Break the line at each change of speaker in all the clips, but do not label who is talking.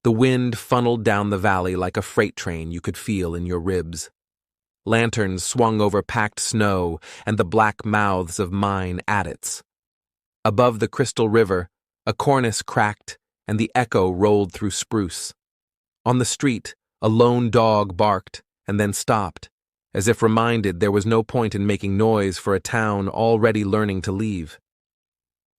The wind funneled down the valley like a freight train you could feel in your ribs. Lanterns swung over packed snow and the black mouths of mine adits. Above the crystal river, a cornice cracked and the echo rolled through spruce. On the street, a lone dog barked and then stopped, as if reminded there was no point in making noise for a town already learning to leave.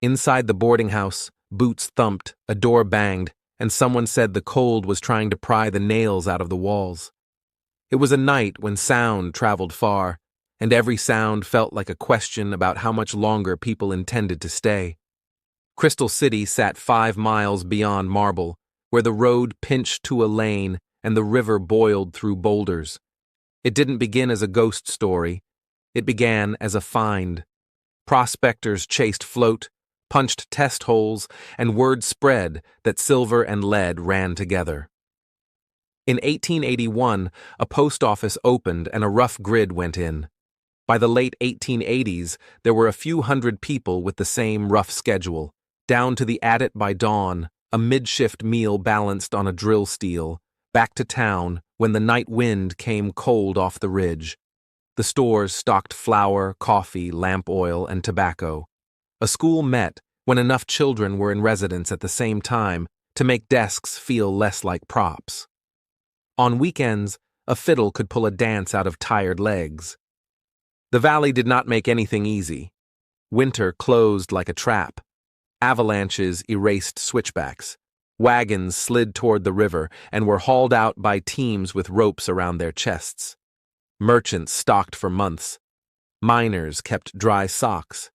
Inside the boarding house, boots thumped, a door banged, and someone said the cold was trying to pry the nails out of the walls. It was a night when sound traveled far, and every sound felt like a question about how much longer people intended to stay. Crystal City sat 5 miles beyond Marble, where the road pinched to a lane and the river boiled through boulders. It didn't begin as a ghost story. It began as a find. Prospectors chased float, punched test holes, and word spread that silver and lead ran together. In 1881, a post office opened and a rough grid went in. By the late 1880s, there were a few hundred people with the same rough schedule, down to the adit by dawn, a mid-shift meal balanced on a drill steel, back to town when the night wind came cold off the ridge. The stores stocked flour, coffee, lamp oil, and tobacco. A school met when enough children were in residence at the same time to make desks feel less like props. On weekends, a fiddle could pull a dance out of tired legs. The valley did not make anything easy. Winter closed like a trap. Avalanches erased switchbacks. Wagons slid toward the river and were hauled out by teams with ropes around their chests. Merchants stocked for months. Miners kept dry socks.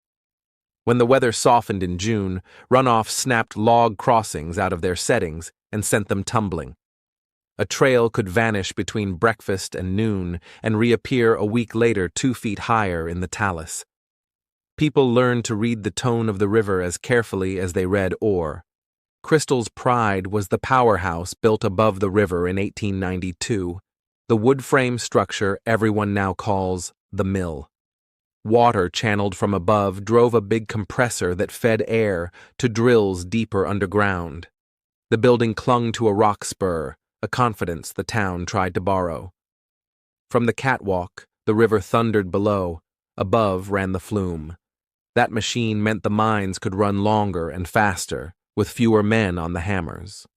When the weather softened in June, runoff snapped log crossings out of their settings and sent them tumbling. A trail could vanish between breakfast and noon and reappear a week later 2 feet higher in the talus. People learned to read the tone of the river as carefully as they read ore. Crystal's pride was the powerhouse built above the river in 1892, the wood frame structure everyone now calls the mill. Water channeled from above drove a big compressor that fed air to drills deeper underground. The building clung to a rock spur, a confidence the town tried to borrow. From the catwalk, the river thundered below. Above ran the flume. That machine meant the mines could run longer and faster, with fewer men on the hammers.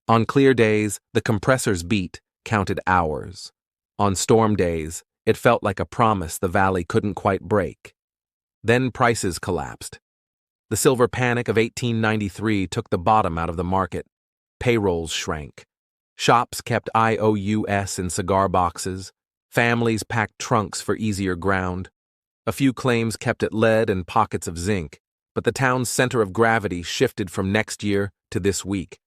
On clear days, the compressors beat, counted hours. On storm days, it felt like a promise the valley couldn't quite break. Then prices collapsed. The silver panic of 1893 took the bottom out of the market. Payrolls shrank. Shops kept IOUs in cigar boxes. Families packed trunks for easier ground. A few claims kept at lead and pockets of zinc, but the town's center of gravity shifted from next year to this week.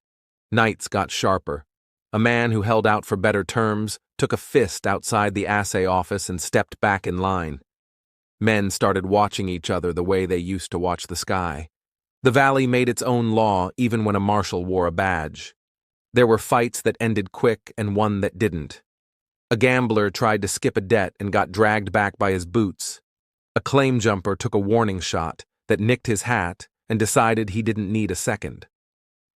Nights got sharper. A man who held out for better terms took a fist outside the assay office and stepped back in line. Men started watching each other the way they used to watch the sky. The valley made its own law even when a marshal wore a badge. There were fights that ended quick and one that didn't. A gambler tried to skip a debt and got dragged back by his boots. A claim jumper took a warning shot that nicked his hat and decided he didn't need a second.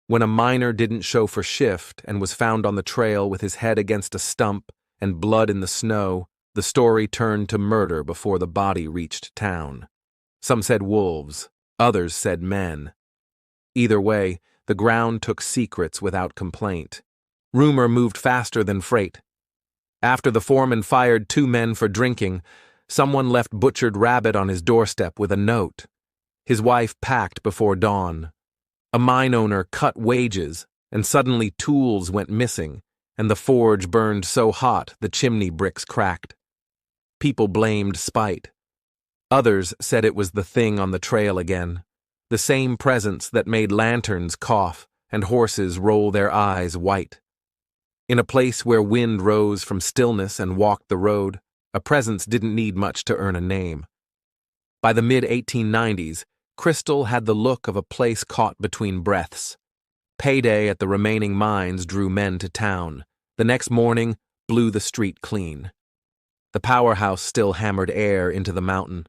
When a miner didn't show for shift and was found on the trail with his head against a stump and blood in the snow, the story turned to murder before the body reached town. Some said wolves, others said men. Either way, the ground took secrets without complaint. Rumor moved faster than freight. After the foreman fired 2 men for drinking, someone left butchered rabbit on his doorstep with a note. His wife packed before dawn. A mine owner cut wages, and suddenly tools went missing, and the forge burned so hot the chimney bricks cracked. People blamed spite. Others said it was the thing on the trail again, the same presence that made lanterns cough and horses roll their eyes white. In a place where wind rose from stillness and walked the road, a presence didn't need much to earn a name. By the mid-1890s, Crystal had the look of a place caught between breaths. Payday at the remaining mines drew men to town. The next morning blew the street clean. The powerhouse still hammered air into the mountain,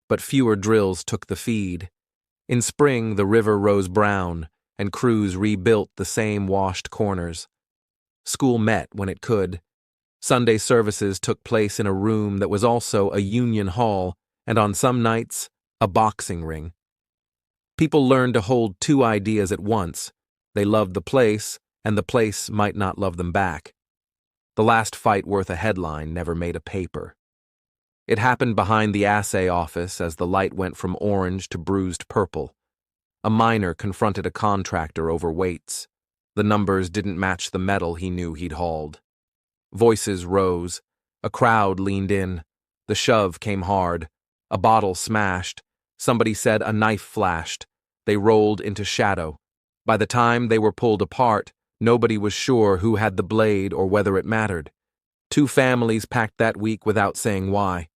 but fewer drills took the feed. In spring, the river rose brown, and crews rebuilt the same washed corners. School met when it could. Sunday services took place in a room that was also a union hall, and on some nights, a boxing ring. People learned to hold two ideas at once. They loved the place, and the place might not love them back. The last fight worth a headline never made a paper. It happened behind the assay office as the light went from orange to bruised purple. A miner confronted a contractor over weights. The numbers didn't match the metal he knew he'd hauled. Voices rose. A crowd leaned in. The shove came hard. A bottle smashed. Somebody said a knife flashed. They rolled into shadow. By the time they were pulled apart, nobody was sure who had the blade or whether it mattered. 2 families packed that week without saying why.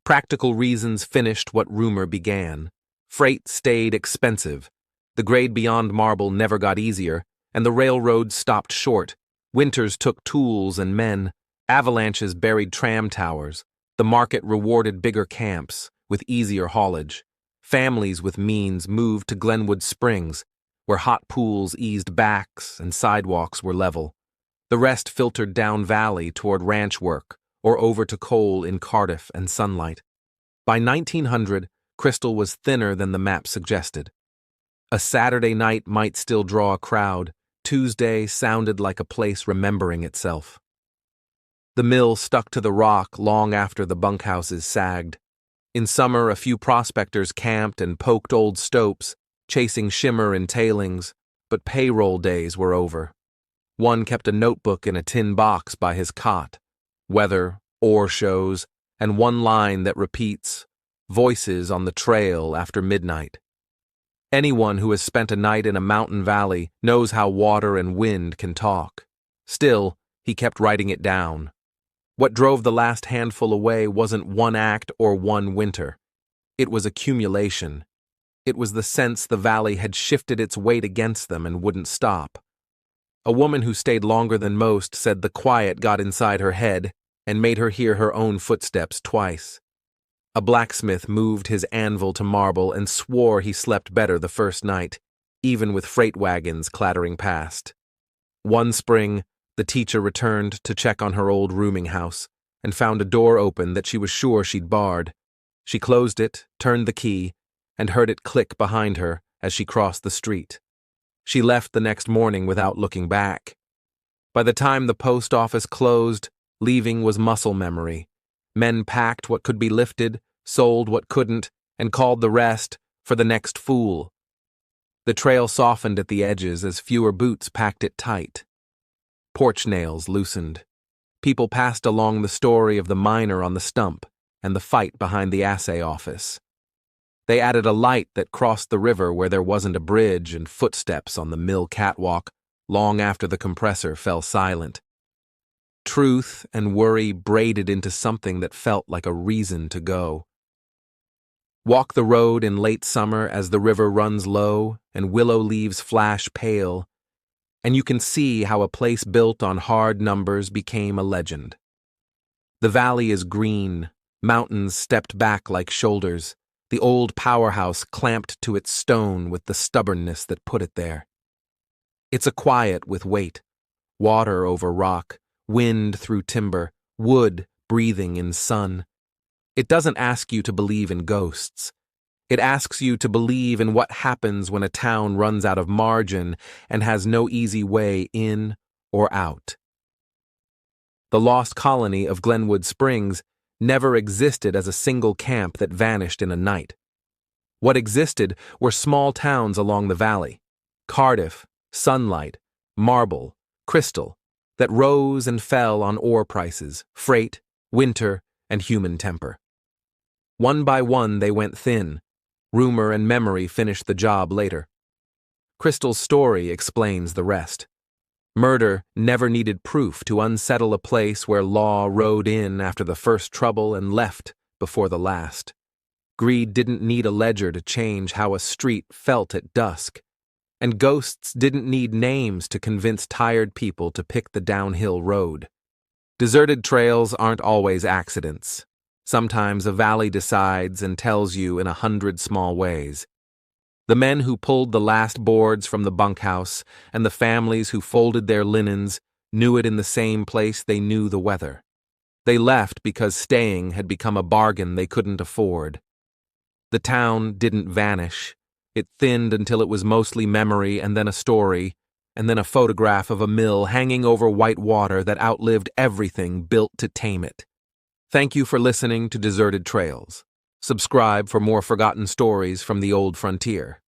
Practical reasons finished what rumor began. Freight stayed expensive. The grade beyond marble never got easier, and the railroads stopped short. Winters took tools and men. Avalanches buried tram towers. The market rewarded bigger camps with easier haulage. Families with means moved to Glenwood Springs, where hot pools eased backs and sidewalks were level. The rest filtered down valley toward ranch work or over to coal in Cardiff and Sunlight. By 1900, Crystal was thinner than the map suggested. A Saturday night might still draw a crowd. Tuesday sounded like a place remembering itself. The mill stuck to the rock long after the bunkhouses sagged. In summer, a few prospectors camped and poked old stopes, chasing shimmer and tailings, but payroll days were over. One kept a notebook in a tin box by his cot. Weather, ore shows, and one line that repeats, voices on the trail after midnight. Anyone who has spent a night in a mountain valley knows how water and wind can talk. Still, he kept writing it down. What drove the last handful away wasn't one act or one winter. It was accumulation. It was the sense the valley had shifted its weight against them and wouldn't stop. A woman who stayed longer than most said the quiet got inside her head and made her hear her own footsteps twice. A blacksmith moved his anvil to marble and swore he slept better the first night, even with freight wagons clattering past. One spring, the teacher returned to check on her old rooming house and found a door open that she was sure she'd barred. She closed it, turned the key, and heard it click behind her as she crossed the street. She left the next morning without looking back. By the time the post office closed, leaving was muscle memory. Men packed what could be lifted, sold what couldn't, and called the rest for the next fool. The trail softened at the edges as fewer boots packed it tight. Porch nails loosened. People passed along the story of the miner on the stump and the fight behind the assay office. They added a light that crossed the river where there wasn't a bridge and footsteps on the mill catwalk long after the compressor fell silent. Truth and worry braided into something that felt like a reason to go. Walk the road in late summer as the river runs low and willow leaves flash pale, and you can see how a place built on hard numbers became a legend. The valley is green, mountains stepped back like shoulders, the old powerhouse clamped to its stone with the stubbornness that put it there. It's a quiet with weight, water over rock, wind through timber, wood breathing in sun. It doesn't ask you to believe in ghosts. It asks you to believe in what happens when a town runs out of margin and has no easy way in or out. The lost colony of Glenwood Springs never existed as a single camp that vanished in a night. What existed were small towns along the valley, Cardiff, Sunlight, Marble, Crystal, that rose and fell on ore prices, freight, winter, and human temper. One by one they went thin. Rumor and memory finished the job later. Crystal's story explains the rest. Murder never needed proof to unsettle a place where law rode in after the first trouble and left before the last. Greed didn't need a ledger to change how a street felt at dusk. And ghosts didn't need names to convince tired people to pick the downhill road. Deserted trails aren't always accidents. Sometimes a valley decides and tells you in 100 small ways. The men who pulled the last boards from the bunkhouse and the families who folded their linens knew it in the same place they knew the weather. They left because staying had become a bargain they couldn't afford. The town didn't vanish. It thinned until it was mostly memory and then a story, and then a photograph of a mill hanging over white water that outlived everything built to tame it. Thank you for listening to Deserted Trails. Subscribe for more forgotten stories from the old frontier.